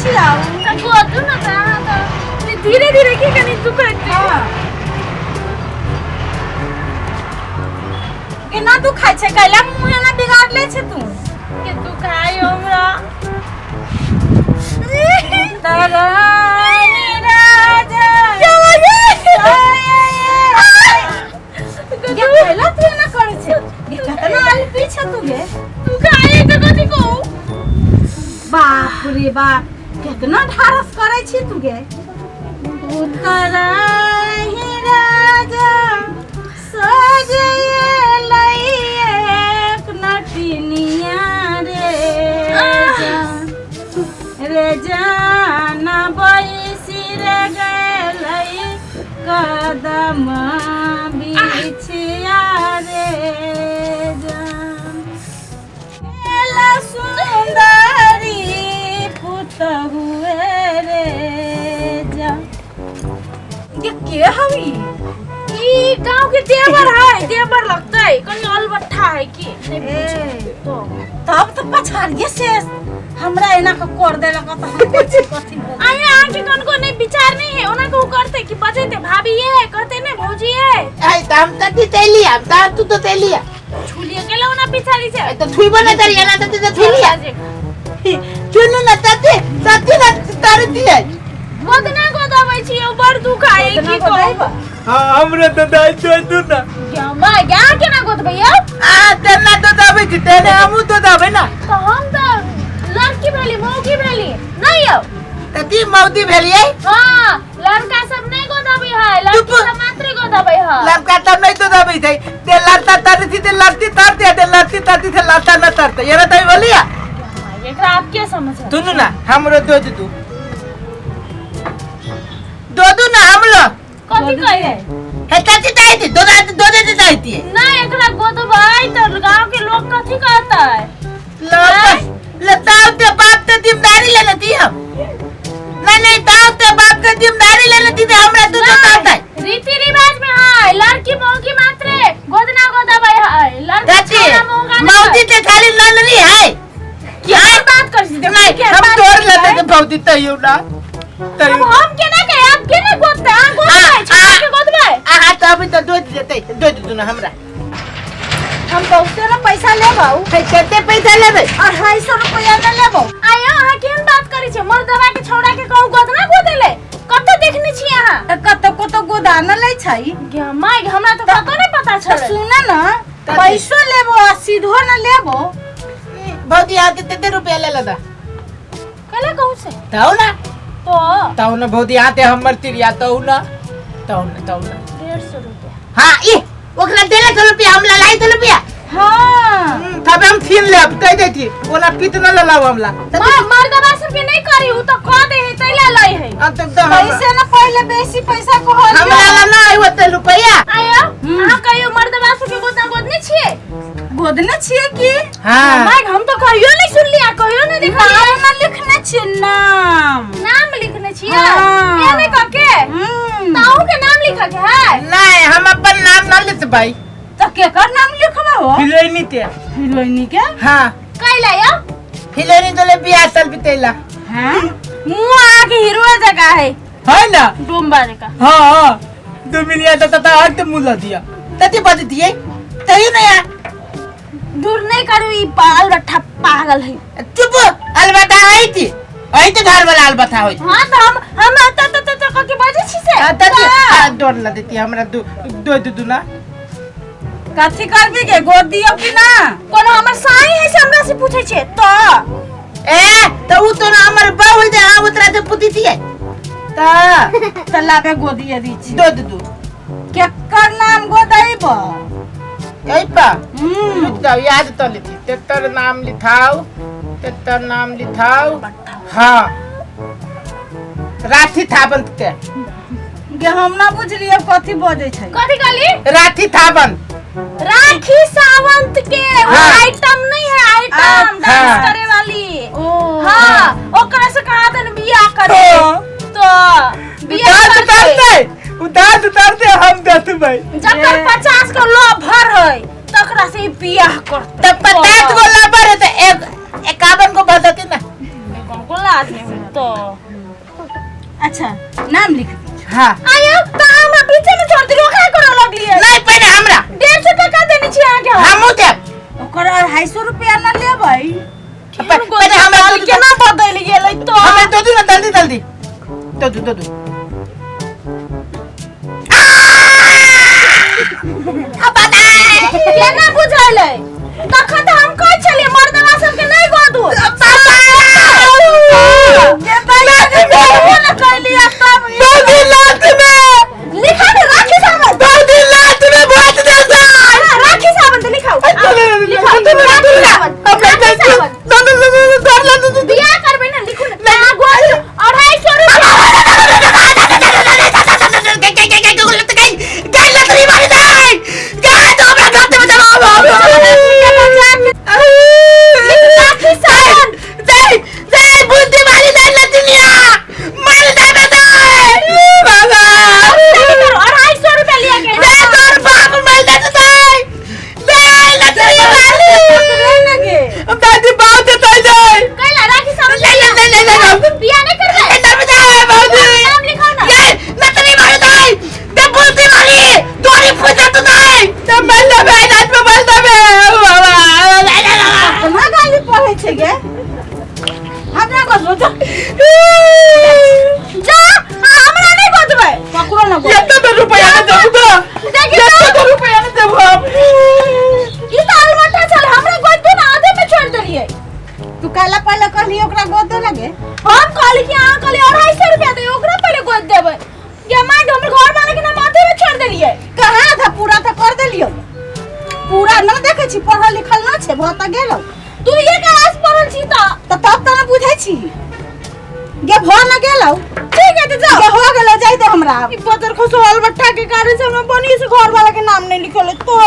छियाऊ त गोदू न त धीरे धीरे के कनी तू करते के ना तू खाइ छै कैला मुंह ना बिगाड़ ले छै तू के तू खाय हमरा तारा राजा क्या कैला तू ना करे छै ये कतना आल पीछे तू गे तू खाए त कथि को बाप रे बाप कितना ढारस करे छी तू गे तारा राजा सजे रे जाना बैसी रे गलई कदम बिछिया रे जान एला सुंदरी पुत हुए रे जान ये के हवी ई गांव के देवर है देवर लगता है कहीं अलबट्ठा है की तो तब तो पछाड़िए से हमरा एना का कर देला का तो हम कथि आए आके कौन नहीं विचार नहीं है ओना को करते कि बचते भाभी ये कहते ने भौजी ये आई तम त दितेली हम त तू तो तेलिया छुलिए के लौना पिछाड़ी से तो थुई बने तरिया ना त थुलिया चुनु न तते तते न तार दिए गोदना गोदाबै छी ओ बड़ दुख आए की कहब हां हमरे त दाई छै तू ना क्या मा क्या के ना गोदबै आ तेना तो दबे छी तेने हमू तो दबे ना तो हम तो लड़की भेली मौकी भेली नहीं हो तती मौदी भेलिए हां लड़का सब नहीं गोदाबै है लड़की सब मात्र गोदाबै है लड़का त नहीं तो दबे छै ते लड़ता तर थी ते लड़ती तर ते लड़ती तरती थे लड़ता न तरते ये तई बोलिया एकरा आप क्या समझ सुनु ना हमरो दो दू दो ना हमलो कथि कहे है तती ताई थी दो दे ताई थी ना एकरा गोदबै तो गांव के लोग कथि कहता है लताओ ते बाप ते जिम्मेदारी लेने दी हम नहीं ताऊ ते बाप ते जिम्मेदारी लेने दी हमरा तू तो कहता है रीति रिवाज में है लड़की मौकी मात्र गोदना गोदबै है लड़की मौदी ते खाली ननरी है क्या बात कर सी नहीं हम तोड़ लेते तो मौदी तइयो ना तइयो हम के ना कहे आप के ना गोदता गोदबै छोड़ के गोदबै आ तो अभी तो दो दे ना हमरा हम बहुते ना पैसा लेबाऊ है कते पैसा लेबे 250 रुपया ना लेबो आयो हां केन बात करी छै मर्दवा के छौड़ा के कहू गोदना गोदेले कत देखने छी यहां कत को तो गोदाना ले छै गे माय हमरा तो कतो नहीं पता तो छले सुना ना पैसो लेबो आ सीधो ना लेबो बहुत आते ते रुपया ले लदा कले कहू से ताऊ ना तो ना बहुत आते हमर तिरिया ताऊ ना 150 रुपया हां ई ओकरा देले तो रुपया हम लाई तो रुपया हां तब हम छीन लेब कह दे थी ओला पित न ललाव हमला मर्दवा सब के नहीं करी उ तो कह दे है तैला लई है अब तक तो पैसे ना पहले बेसी पैसा को हो हमरा ला ना आइ होते रुपया आयो हां कहियो मर्दवा सब के गोदना गोदने छिए गोदने छिए की हां माय हम तो कहियो नहीं सुन लिया कहियो नहीं देखा नाम ना लिखने छिए नाम लिखने छिए हाँ। ये में कके ताऊ के नाम लिखा के है नहीं हम अपन नाम ना लेत भाई तो केकर नाम लिखबा हो हिलोइनी ते हीरोइनी के हां कैला या हिलोइनी तो बियाह साल बितेला हां मुंह आगे हीरो जगह है ना डोंबा का हां दो मिलिया तो हट मुला दिया तती बद दिए तई ना यार दूर नहीं करू ई पागल रट्ठा पागल है चुप अलबता आई थी घर वाला अलबता होई हां तो हम त के बजे छी से तती डर न देती हमरा दो ना कथि करबी के गोद दियो कि ना कोनो हमर साई है से हमरा से पूछे छे तो ए तो उ तो ना हमर बा होई दे आ उतरा से पुती थी तल्ला पे गोदिए दी छी दो केकर नाम गोदैबो यही पा तो याद तो लिखी तेतर नाम लिखाओ हाँ राठी थाबंत के गे हम ना बुझलिए कथि बजे छै कथि कहली राठी थाबंत राखी सावंत के हाँ। आइटम नहीं है आइटम डांस करे वाली हाँ ओकरा से कहा था बियाह करे तो बियाह उतारते हम दस भाई जब 50 का लवर है तकरा से बियाह करते तब 50 गो लवर है तो 51 को बदती ना कौन को लाज नहीं तो अच्छा नाम लिख दी। हाँ आयो तो हम पीछे में छोड़ दिलो का करो लगली है नहीं पहले हमरा 150 टका देनी छी आके हम दे ओकर 250 रुपया ना लेबै। पहले हमरा दूध केना बदल गेलै तो हमें दो ना जल्दी जल्दी दो केना बुझाइले तखन त हम कहै छलिए मर्दवा सबके नहीं गोदू ये भाई ना कहली तब लिखा दे राखी सावन राखी सावन तो लिखाओ बियाह करबे ना लिखू ना गोदू 250 राखी सावन पूरा ना देखे छी पढ़ल लिखल ना छे भत गेलौ तू ये क्लास पढ़ल छी त तब त ना बुझै छी गे भ ना गेलौ ठीक है तो जाओ गे हो गेलौ जाई दे हमरा ई पत्थर खसोल बट्टा के कारण से हमरा बनी से घर वाला के नाम नहीं लिखल है तो